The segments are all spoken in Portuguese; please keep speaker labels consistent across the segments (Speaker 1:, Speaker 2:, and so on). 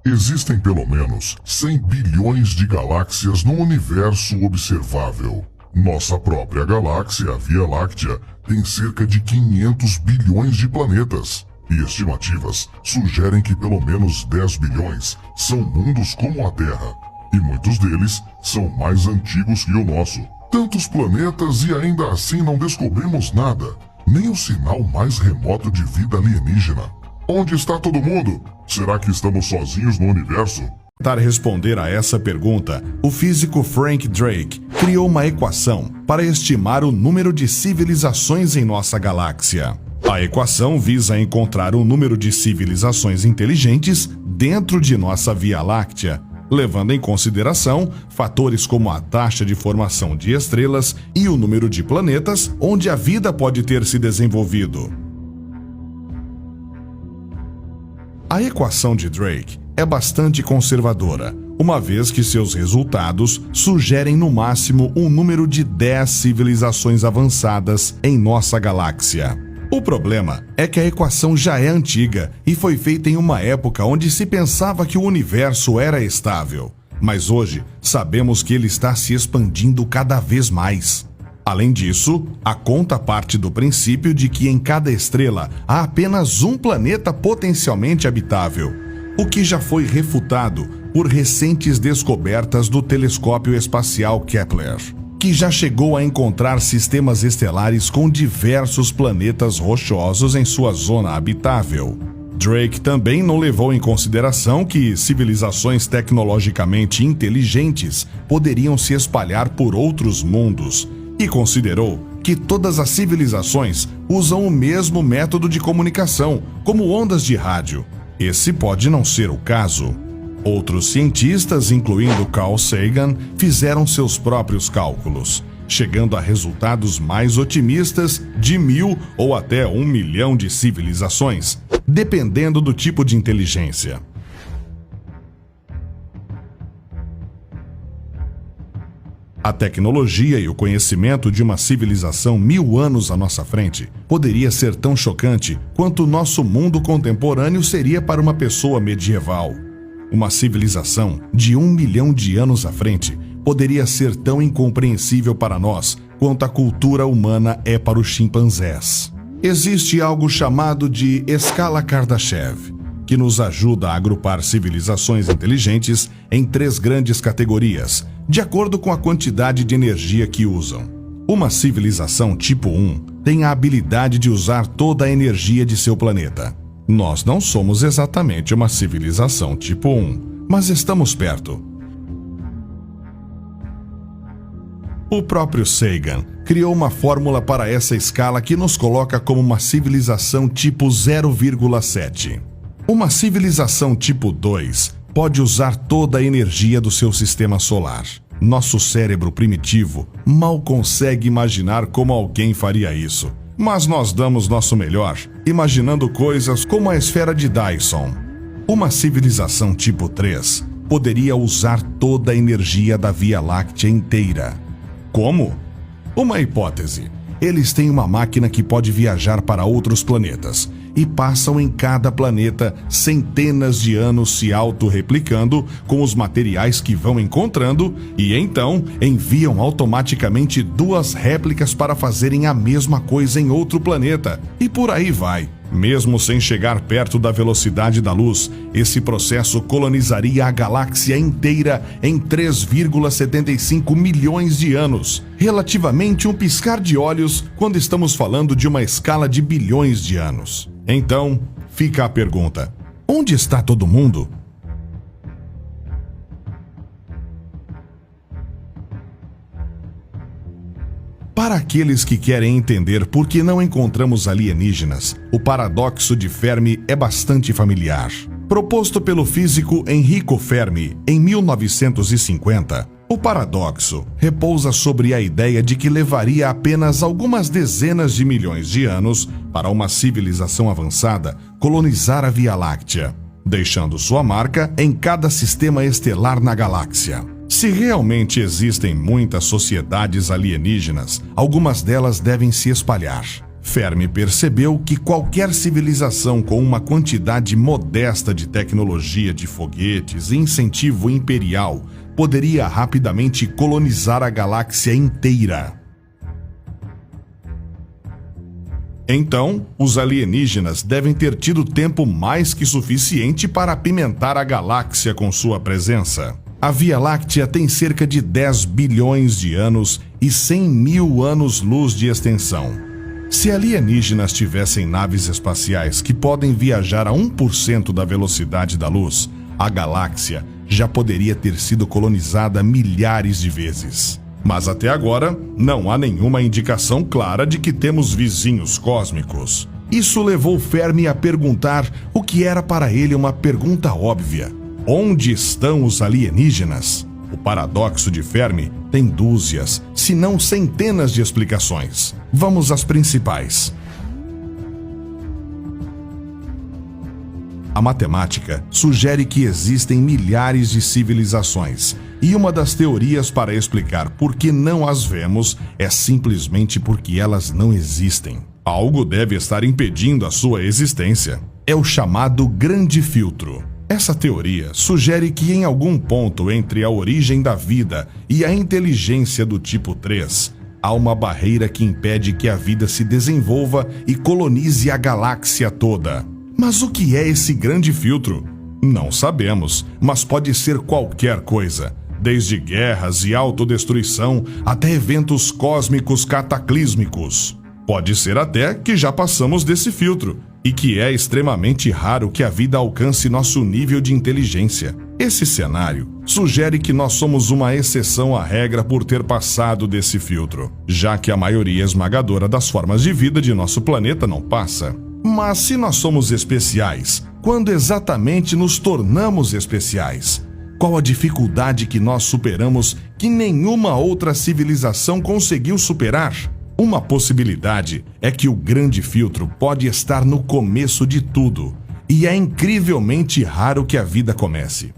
Speaker 1: Existem pelo menos 100 bilhões de galáxias no universo observável. Nossa própria galáxia, a Via Láctea, tem cerca de 500 bilhões de planetas. E estimativas sugerem que pelo menos 10 bilhões são mundos como a Terra. E muitos deles são mais antigos que o nosso. Tantos planetas e ainda assim não descobrimos nada. Nem o sinal mais remoto de vida alienígena. Onde está todo mundo? Será que estamos sozinhos no universo?
Speaker 2: Para responder a essa pergunta, o físico Frank Drake criou uma equação para estimar o número de civilizações em nossa galáxia. A equação visa encontrar o número de civilizações inteligentes dentro de nossa Via Láctea, levando em consideração fatores como a taxa de formação de estrelas e o número de planetas onde a vida pode ter se desenvolvido. A equação de Drake é bastante conservadora, uma vez que seus resultados sugerem no máximo um número de 10 civilizações avançadas em nossa galáxia. O problema é que a equação já é antiga e foi feita em uma época onde se pensava que o universo era estável. Mas hoje, sabemos que ele está se expandindo cada vez mais. Além disso, a conta parte do princípio de que em cada estrela há apenas um planeta potencialmente habitável, o que já foi refutado por recentes descobertas do telescópio espacial Kepler, que já chegou a encontrar sistemas estelares com diversos planetas rochosos em sua zona habitável. Drake também não levou em consideração que civilizações tecnologicamente inteligentes poderiam se espalhar por outros mundos e considerou que todas as civilizações usam o mesmo método de comunicação, como ondas de rádio. Esse pode não ser o caso. Outros cientistas, incluindo Carl Sagan, fizeram seus próprios cálculos, chegando a resultados mais otimistas de 1.000 ou até 1 milhão de civilizações, dependendo do tipo de inteligência. A tecnologia e o conhecimento de uma civilização 1000 anos à nossa frente poderia ser tão chocante quanto o nosso mundo contemporâneo seria para uma pessoa medieval. Uma civilização de 1 milhão de anos à frente poderia ser tão incompreensível para nós quanto a cultura humana é para os chimpanzés. Existe algo chamado de escala Kardashev, que nos ajuda a agrupar civilizações inteligentes em 3 grandes categorias, de acordo com a quantidade de energia que usam. Uma civilização tipo 1 tem a habilidade de usar toda a energia de seu planeta. Nós não somos exatamente uma civilização tipo 1, mas estamos perto. O próprio Sagan criou uma fórmula para essa escala que nos coloca como uma civilização tipo 0,7. Uma civilização tipo 2 pode usar toda a energia do seu sistema solar. Nosso cérebro primitivo mal consegue imaginar como alguém faria isso. Mas nós damos nosso melhor, imaginando coisas como a esfera de Dyson. Uma civilização tipo 3 poderia usar toda a energia da Via Láctea inteira. Como? Uma hipótese. Eles têm uma máquina que pode viajar para outros planetas e passam em cada planeta centenas de anos se autorreplicando com os materiais que vão encontrando e então enviam automaticamente 2 réplicas para fazerem a mesma coisa em outro planeta. E por aí vai. Mesmo sem chegar perto da velocidade da luz, esse processo colonizaria a galáxia inteira em 3,75 milhões de anos, relativamente um piscar de olhos quando estamos falando de uma escala de bilhões de anos. Então, fica a pergunta: onde está todo mundo? Para aqueles que querem entender por que não encontramos alienígenas, o paradoxo de Fermi é bastante familiar. Proposto pelo físico Enrico Fermi em 1950, o paradoxo repousa sobre a ideia de que levaria apenas algumas dezenas de milhões de anos para uma civilização avançada colonizar a Via Láctea, deixando sua marca em cada sistema estelar na galáxia. Se realmente existem muitas sociedades alienígenas, algumas delas devem se espalhar. Fermi percebeu que qualquer civilização com uma quantidade modesta de tecnologia de foguetes e incentivo imperial poderia rapidamente colonizar a galáxia inteira. Então, os alienígenas devem ter tido tempo mais que suficiente para apimentar a galáxia com sua presença. A Via Láctea tem cerca de 10 bilhões de anos e 100 mil anos-luz de extensão. Se alienígenas tivessem naves espaciais que podem viajar a 1% da velocidade da luz, a galáxia já poderia ter sido colonizada milhares de vezes. Mas até agora, não há nenhuma indicação clara de que temos vizinhos cósmicos. Isso levou Fermi a perguntar o que era para ele uma pergunta óbvia: onde estão os alienígenas? O paradoxo de Fermi tem dúzias, se não centenas de explicações. Vamos às principais. A matemática sugere que existem milhares de civilizações, e uma das teorias para explicar por que não as vemos é simplesmente porque elas não existem. Algo deve estar impedindo a sua existência. É o chamado Grande Filtro. Essa teoria sugere que em algum ponto entre a origem da vida e a inteligência do tipo 3, há uma barreira que impede que a vida se desenvolva e colonize a galáxia toda. Mas o que é esse grande filtro? Não sabemos, mas pode ser qualquer coisa, desde guerras e autodestruição até eventos cósmicos cataclísmicos. Pode ser até que já passamos desse filtro e que é extremamente raro que a vida alcance nosso nível de inteligência. Esse cenário sugere que nós somos uma exceção à regra por ter passado desse filtro, já que a maioria esmagadora das formas de vida de nosso planeta não passa. Mas se nós somos especiais, quando exatamente nos tornamos especiais? Qual a dificuldade que nós superamos que nenhuma outra civilização conseguiu superar? Uma possibilidade é que o grande filtro pode estar no começo de tudo, e é incrivelmente raro que a vida comece.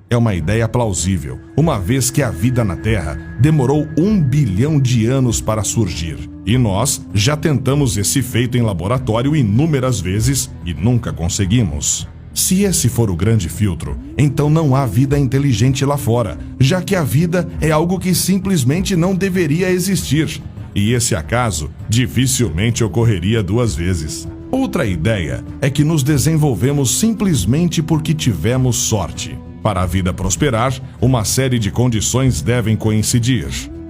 Speaker 2: É uma ideia plausível, uma vez que a vida na Terra demorou 1 bilhão de anos para surgir, e nós já tentamos esse feito em laboratório inúmeras vezes e nunca conseguimos. Se esse for o grande filtro, então não há vida inteligente lá fora, já que a vida é algo que simplesmente não deveria existir, e esse acaso dificilmente ocorreria 2 vezes. Outra ideia é que nos desenvolvemos simplesmente porque tivemos sorte. Para a vida prosperar, uma série de condições devem coincidir.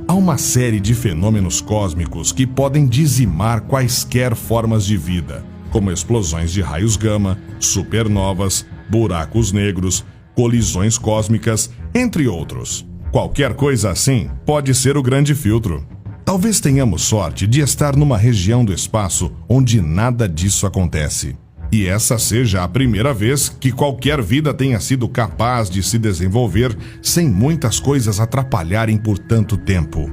Speaker 2: Há uma série de fenômenos cósmicos que podem dizimar quaisquer formas de vida, como explosões de raios gama, supernovas, buracos negros, colisões cósmicas, entre outros. Qualquer coisa assim pode ser o grande filtro. Talvez tenhamos sorte de estar numa região do espaço onde nada disso acontece. E essa seja a primeira vez que qualquer vida tenha sido capaz de se desenvolver sem muitas coisas atrapalharem por tanto tempo.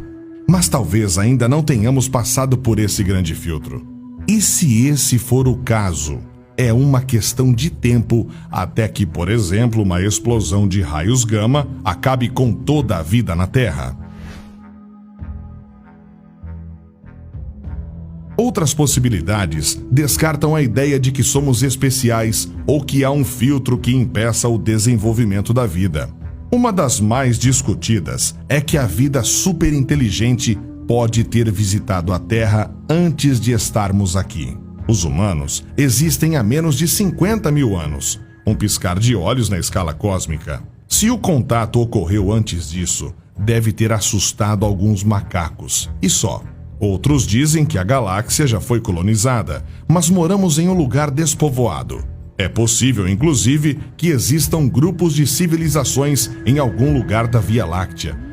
Speaker 2: Mas talvez ainda não tenhamos passado por esse grande filtro. E se esse for o caso, é uma questão de tempo até que, por exemplo, uma explosão de raios gama acabe com toda a vida na Terra. Outras possibilidades descartam a ideia de que somos especiais ou que há um filtro que impeça o desenvolvimento da vida. Uma das mais discutidas é que a vida superinteligente pode ter visitado a Terra antes de estarmos aqui. Os humanos existem há menos de 50 mil anos, um piscar de olhos na escala cósmica. Se o contato ocorreu antes disso, deve ter assustado alguns macacos, e só. Outros dizem que a galáxia já foi colonizada, mas moramos em um lugar despovoado. É possível, inclusive, que existam grupos de civilizações em algum lugar da Via Láctea.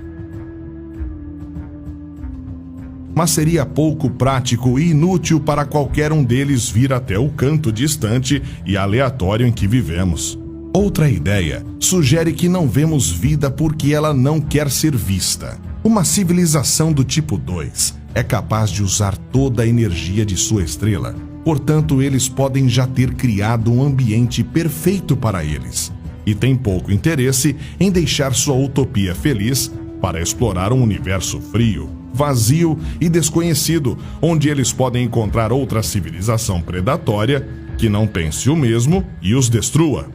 Speaker 2: Mas seria pouco prático e inútil para qualquer um deles vir até o canto distante e aleatório em que vivemos. Outra ideia sugere que não vemos vida porque ela não quer ser vista. Uma civilização do tipo 2 é capaz de usar toda a energia de sua estrela, portanto eles podem já ter criado um ambiente perfeito para eles, e têm pouco interesse em deixar sua utopia feliz para explorar um universo frio, vazio e desconhecido, onde eles podem encontrar outra civilização predatória que não pense o mesmo e os destrua.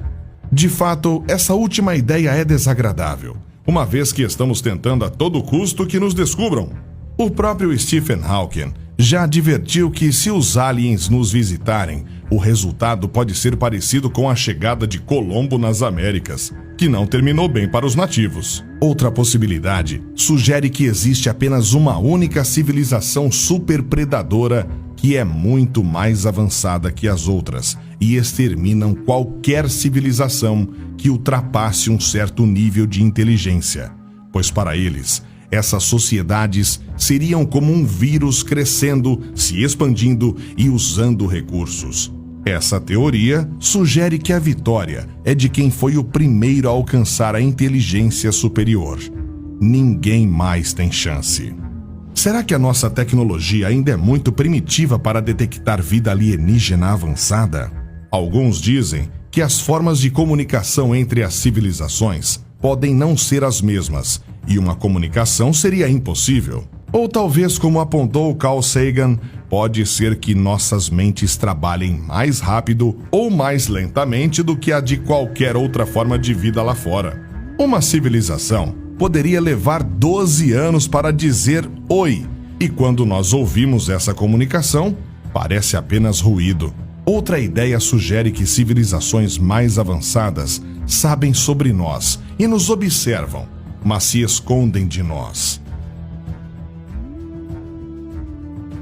Speaker 2: De fato, essa última ideia é desagradável, uma vez que estamos tentando a todo custo que nos descubram. O próprio Stephen Hawking já advertiu que se os aliens nos visitarem, o resultado pode ser parecido com a chegada de Colombo nas Américas, que não terminou bem para os nativos. Outra possibilidade sugere que existe apenas uma única civilização superpredadora que é muito mais avançada que as outras e exterminam qualquer civilização que ultrapasse um certo nível de inteligência, pois para eles, essas sociedades seriam como um vírus crescendo, se expandindo e usando recursos. Essa teoria sugere que a vitória é de quem foi o primeiro a alcançar a inteligência superior. Ninguém mais tem chance. Será que a nossa tecnologia ainda é muito primitiva para detectar vida alienígena avançada? Alguns dizem que as formas de comunicação entre as civilizações podem não ser as mesmas, e uma comunicação seria impossível. Ou talvez, como apontou Carl Sagan, pode ser que nossas mentes trabalhem mais rápido ou mais lentamente do que a de qualquer outra forma de vida lá fora. Uma civilização poderia levar 12 anos para dizer oi, e quando nós ouvimos essa comunicação, parece apenas ruído. Outra ideia sugere que civilizações mais avançadas sabem sobre nós e nos observam, mas se escondem de nós.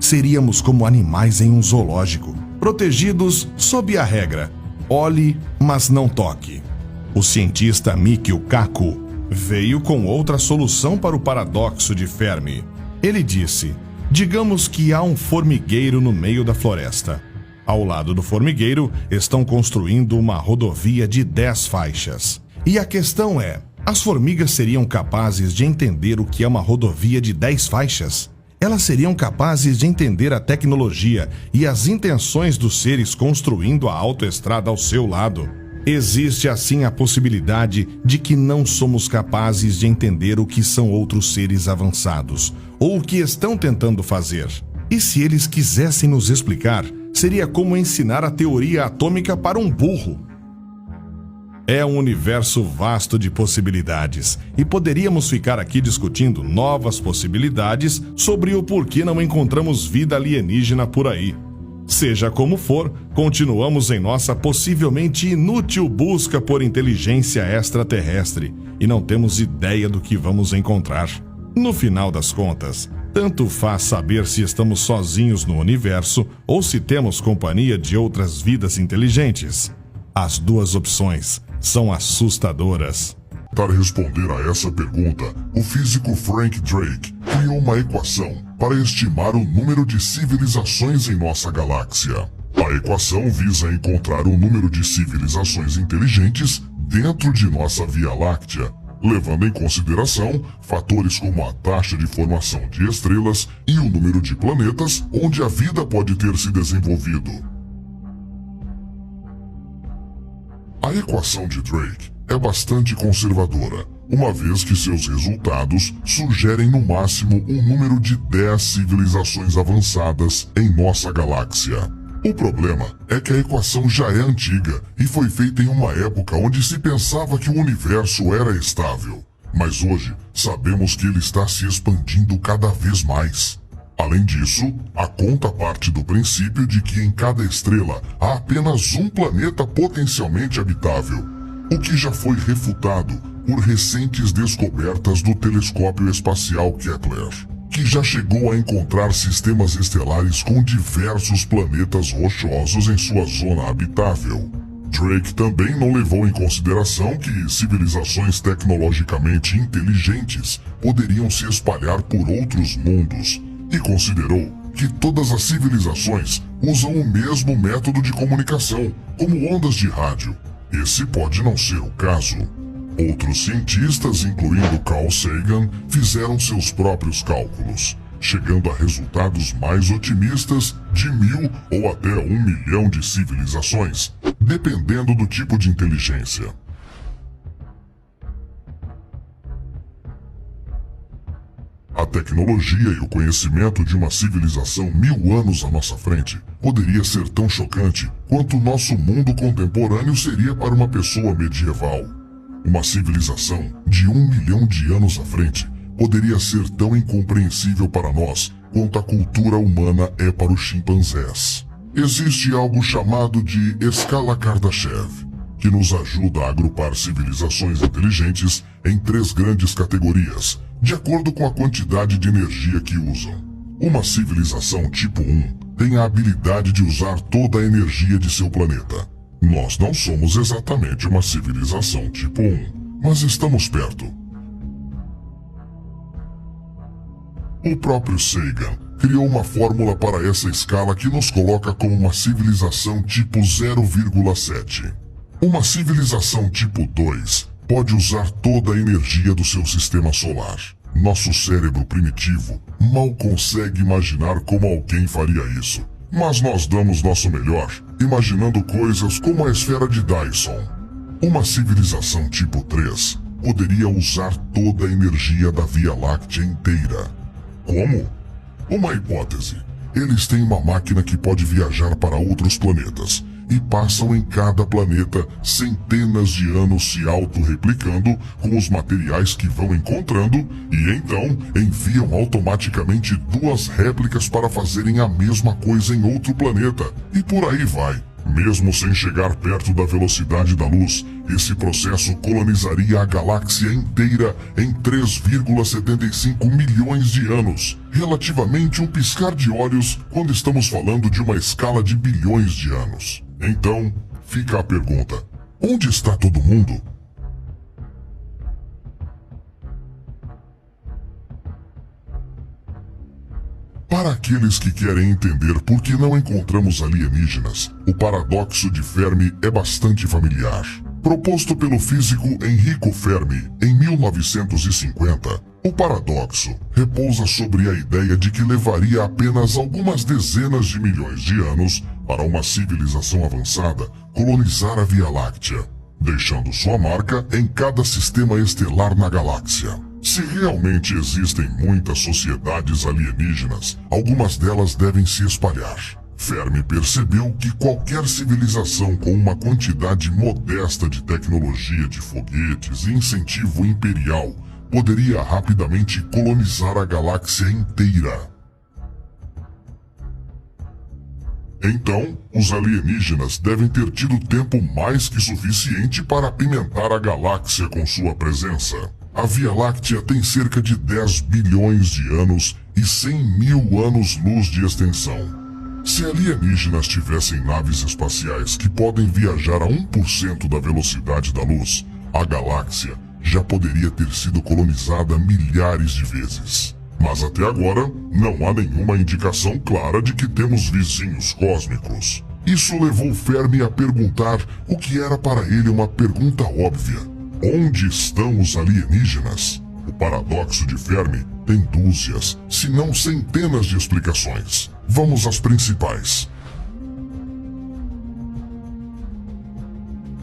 Speaker 2: Seríamos como animais em um zoológico, protegidos sob a regra: olhe, mas não toque. O cientista Mikio Kaku veio com outra solução para o paradoxo de Fermi. Ele disse: digamos que há um formigueiro no meio da floresta. Ao lado do formigueiro estão construindo uma rodovia de 10 faixas. E a questão é, as formigas seriam capazes de entender o que é uma rodovia de 10 faixas? Elas seriam capazes de entender a tecnologia e as intenções dos seres construindo a autoestrada ao seu lado? Existe assim a possibilidade de que não somos capazes de entender o que são outros seres avançados, ou o que estão tentando fazer. E se eles quisessem nos explicar, seria como ensinar a teoria atômica para um burro. É um universo vasto de possibilidades, e poderíamos ficar aqui discutindo novas possibilidades sobre o porquê não encontramos vida alienígena por aí. Seja como for, continuamos em nossa possivelmente inútil busca por inteligência extraterrestre, e não temos ideia do que vamos encontrar. No final das contas, tanto faz saber se estamos sozinhos no universo ou se temos companhia de outras vidas inteligentes. As duas opções são assustadoras.
Speaker 1: Para responder a essa pergunta, o físico Frank Drake criou uma equação para estimar o número de civilizações em nossa galáxia. A equação visa encontrar o número de civilizações inteligentes dentro de nossa Via Láctea, levando em consideração fatores como a taxa de formação de estrelas e o número de planetas onde a vida pode ter se desenvolvido. A equação de Drake é bastante conservadora, uma vez que seus resultados sugerem no máximo um número de 10 civilizações avançadas em nossa galáxia. O problema é que a equação já é antiga e foi feita em uma época onde se pensava que o universo era estável. Mas hoje, sabemos que ele está se expandindo cada vez mais. Além disso, a conta parte do princípio de que em cada estrela há apenas um planeta potencialmente habitável, o que já foi refutado por recentes descobertas do telescópio espacial Kepler, que já chegou a encontrar sistemas estelares com diversos planetas rochosos em sua zona habitável. Drake também não levou em consideração que civilizações tecnologicamente inteligentes poderiam se espalhar por outros mundos, e considerou que todas as civilizações usam o mesmo método de comunicação, como ondas de rádio. Esse pode não ser o caso. Outros cientistas, incluindo Carl Sagan, fizeram seus próprios cálculos, chegando a resultados mais otimistas de 1000 ou até 1 milhão de civilizações, dependendo do tipo de inteligência. A tecnologia e o conhecimento de uma civilização 1000 anos à nossa frente poderia ser tão chocante quanto o nosso mundo contemporâneo seria para uma pessoa medieval. Uma civilização de 1 milhão de anos à frente poderia ser tão incompreensível para nós quanto a cultura humana é para os chimpanzés. Existe algo chamado de escala Kardashev, que nos ajuda a agrupar civilizações inteligentes em 3 grandes categorias, de acordo com a quantidade de energia que usam. Uma civilização tipo 1 tem a habilidade de usar toda a energia de seu planeta. Nós não somos exatamente uma civilização tipo 1, mas estamos perto. O próprio Sagan criou uma fórmula para essa escala que nos coloca como uma civilização tipo 0,7. Uma civilização tipo 2 pode usar toda a energia do seu sistema solar. Nosso cérebro primitivo mal consegue imaginar como alguém faria isso. Mas nós damos nosso melhor, imaginando coisas como a esfera de Dyson. Uma civilização tipo 3 poderia usar toda a energia da Via Láctea inteira. Como? Uma hipótese. Eles têm uma máquina que pode viajar para outros planetas e passam em cada planeta centenas de anos se autorreplicando com os materiais que vão encontrando e então enviam automaticamente 2 réplicas para fazerem a mesma coisa em outro planeta. E por aí vai. Mesmo sem chegar perto da velocidade da luz, esse processo colonizaria a galáxia inteira em 3,75 milhões de anos, relativamente um piscar de olhos quando estamos falando de uma escala de bilhões de anos. Então, fica a pergunta: onde está todo mundo? Para aqueles que querem entender por que não encontramos alienígenas, o paradoxo de Fermi é bastante familiar. Proposto pelo físico Enrico Fermi em 1950, o paradoxo repousa sobre a ideia de que levaria apenas algumas dezenas de milhões de anos para uma civilização avançada colonizar a Via Láctea, deixando sua marca em cada sistema estelar na galáxia. Se realmente existem muitas sociedades alienígenas, algumas delas devem se espalhar. Fermi percebeu que qualquer civilização com uma quantidade modesta de tecnologia de foguetes e incentivo imperial poderia rapidamente colonizar a galáxia inteira. Então, os alienígenas devem ter tido tempo mais que suficiente para apimentar a galáxia com sua presença. A Via Láctea tem cerca de 10 bilhões de anos e 100 mil anos-luz de extensão. Se alienígenas tivessem naves espaciais que podem viajar a 1% da velocidade da luz, a galáxia já poderia ter sido colonizada milhares de vezes. Mas até agora, não há nenhuma indicação clara de que temos vizinhos cósmicos. Isso levou Fermi a perguntar o que era para ele uma pergunta óbvia. Onde estão os alienígenas? O paradoxo de Fermi tem dúzias, se não centenas de explicações. Vamos às principais.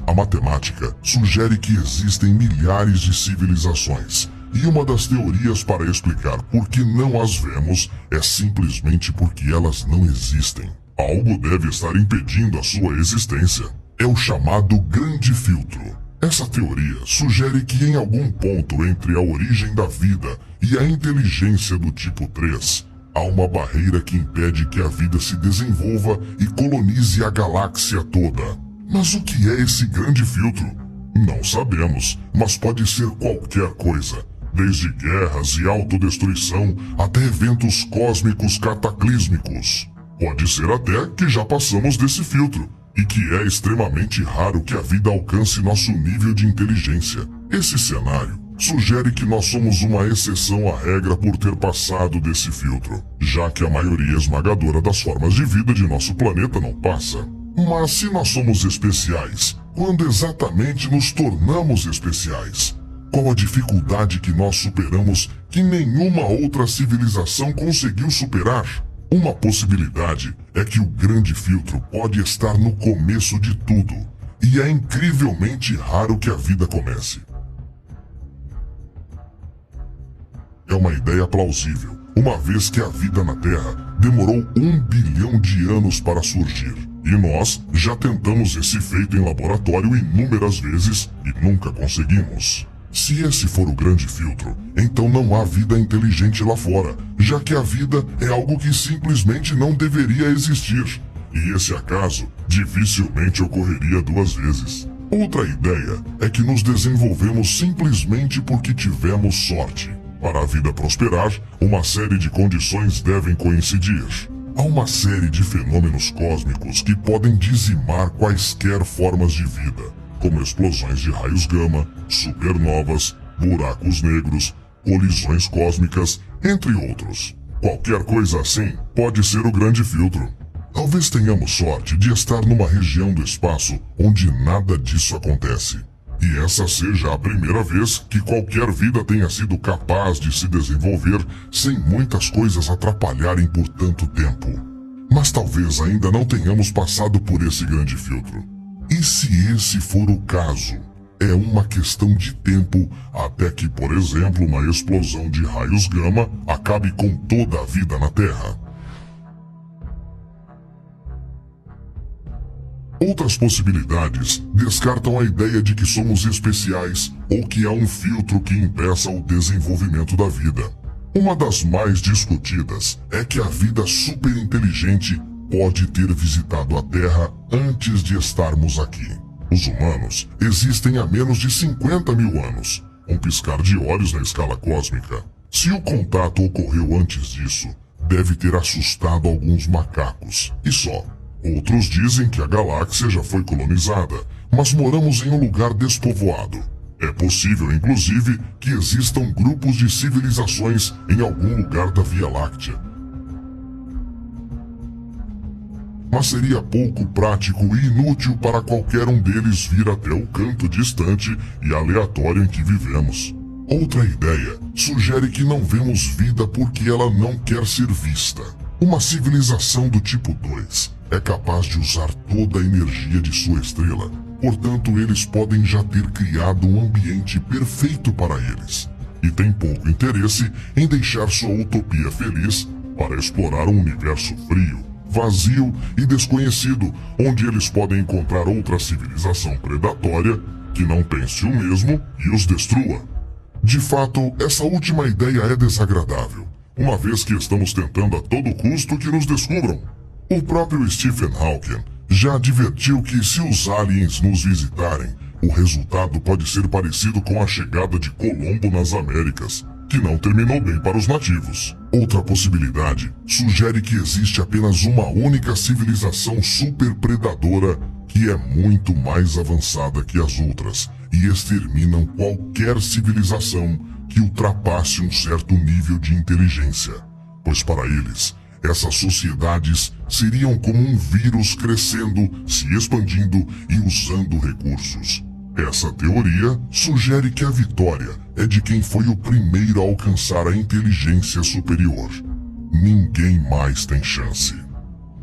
Speaker 1: A matemática sugere que existem milhares de civilizações, e uma das teorias para explicar por que não as vemos é simplesmente porque elas não existem. Algo deve estar impedindo a sua existência. É o chamado Grande Filtro. Essa teoria sugere que em algum ponto entre a origem da vida e a inteligência do tipo 3, há uma barreira que impede que a vida se desenvolva e colonize a galáxia toda. Mas o que é esse grande filtro? Não sabemos, mas pode ser qualquer coisa, desde guerras e autodestruição até eventos cósmicos cataclísmicos. Pode ser até que já passamos desse filtro, e que é extremamente raro que a vida alcance nosso nível de inteligência. Esse cenário sugere que nós somos uma exceção à regra por ter passado desse filtro, já que a maioria esmagadora das formas de vida de nosso planeta não passa. Mas se nós somos especiais, quando exatamente nos tornamos especiais? Qual a dificuldade que nós superamos que nenhuma outra civilização conseguiu superar? Uma possibilidade é que o grande filtro pode estar no começo de tudo, e é incrivelmente raro que a vida comece. É uma ideia plausível, uma vez que a vida na Terra demorou 1 bilhão de anos para surgir. E nós já tentamos esse feito em laboratório inúmeras vezes e nunca conseguimos. Se esse for o grande filtro, então não há vida inteligente lá fora, já que a vida é algo que simplesmente não deveria existir. E esse acaso dificilmente ocorreria 2 vezes. Outra ideia é que nos desenvolvemos simplesmente porque tivemos sorte. Para a vida prosperar, uma série de condições devem coincidir. Há uma série de fenômenos cósmicos que podem dizimar quaisquer formas de vida, como explosões de raios gama, supernovas, buracos negros, colisões cósmicas, entre outros. Qualquer coisa assim pode ser o grande filtro. Talvez tenhamos sorte de estar numa região do espaço onde nada disso acontece. E essa seja a primeira vez que qualquer vida tenha sido capaz de se desenvolver sem muitas coisas atrapalharem por tanto tempo. Mas talvez ainda não tenhamos passado por esse grande filtro. E se esse for o caso, é uma questão de tempo até que, por exemplo, uma explosão de raios gama acabe com toda a vida na Terra. Outras possibilidades descartam a ideia de que somos especiais ou que há um filtro que impeça o desenvolvimento da vida. Uma das mais discutidas é que a vida superinteligente pode ter visitado a Terra antes de estarmos aqui. Os humanos existem há menos de 50 mil anos, um piscar de olhos na escala cósmica. Se o contato ocorreu antes disso, deve ter assustado alguns macacos, e só. Outros dizem que a galáxia já foi colonizada, mas moramos em um lugar despovoado. É possível, inclusive, que existam grupos de civilizações em algum lugar da Via Láctea. Mas seria pouco prático e inútil para qualquer um deles vir até o canto distante e aleatório em que vivemos. Outra ideia sugere que não vemos vida porque ela não quer ser vista. Uma civilização do tipo 2 é capaz de usar toda a energia de sua estrela, portanto eles podem já ter criado um ambiente perfeito para eles, e tem pouco interesse em deixar sua utopia feliz para explorar um universo frio, vazio e desconhecido, onde eles podem encontrar outra civilização predatória que não pense o mesmo e os destrua. De fato, essa última ideia é desagradável, uma vez que estamos tentando a todo custo que nos descubram. O próprio Stephen Hawking já advertiu que se os aliens nos visitarem, o resultado pode ser parecido com a chegada de Colombo nas Américas, que não terminou bem para os nativos. Outra possibilidade sugere que existe apenas uma única civilização superpredadora que é muito mais avançada que as outras e exterminam qualquer civilização que ultrapasse um certo nível de inteligência, pois para eles, essas sociedades seriam como um vírus crescendo, se expandindo e usando recursos. Essa teoria sugere que a vitória é de quem foi o primeiro a alcançar a inteligência superior. Ninguém mais tem chance.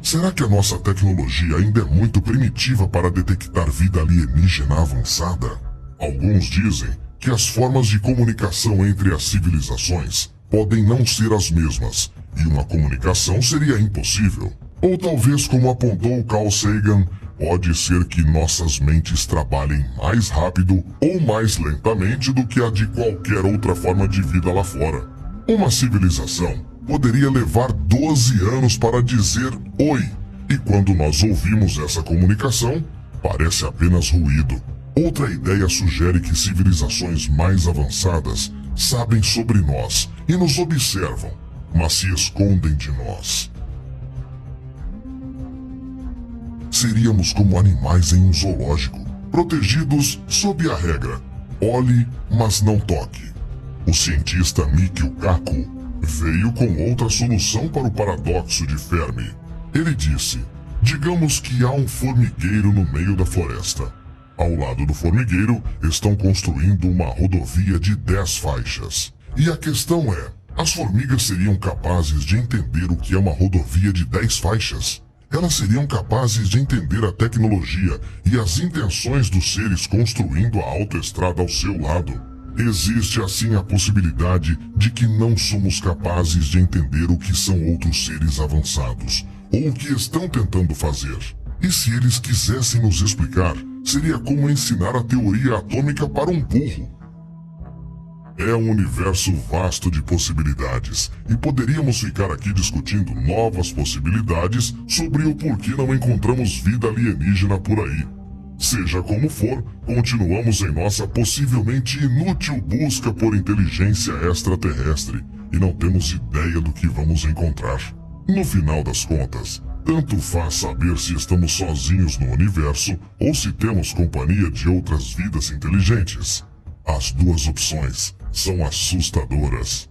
Speaker 1: Será que a nossa tecnologia ainda é muito primitiva para detectar vida alienígena avançada? Alguns dizem que as formas de comunicação entre as civilizações podem não ser as mesmas, e uma comunicação seria impossível. Ou talvez, como apontou Carl Sagan, pode ser que nossas mentes trabalhem mais rápido ou mais lentamente do que a de qualquer outra forma de vida lá fora. Uma civilização poderia levar 12 anos para dizer oi, e quando nós ouvimos essa comunicação, parece apenas ruído. Outra ideia sugere que civilizações mais avançadas sabem sobre nós e nos observam, mas se escondem de nós. Seríamos como animais em um zoológico, protegidos sob a regra: olhe, mas não toque. O cientista Mikio Kaku veio com outra solução para o paradoxo de Fermi. Ele disse: digamos que há um formigueiro no meio da floresta. Ao lado do formigueiro estão construindo uma rodovia de 10 faixas. E a questão é, as formigas seriam capazes de entender o que é uma rodovia de 10 faixas? Elas seriam capazes de entender a tecnologia e as intenções dos seres construindo a autoestrada ao seu lado? Existe assim a possibilidade de que não somos capazes de entender o que são outros seres avançados, ou o que estão tentando fazer. E se eles quisessem nos explicar, seria como ensinar a teoria atômica para um burro. É um universo vasto de possibilidades, e poderíamos ficar aqui discutindo novas possibilidades sobre o porquê não encontramos vida alienígena por aí. Seja como for, continuamos em nossa possivelmente inútil busca por inteligência extraterrestre, e não temos ideia do que vamos encontrar. No final das contas, tanto faz saber se estamos sozinhos no universo ou se temos companhia de outras vidas inteligentes. As duas opções são assustadoras.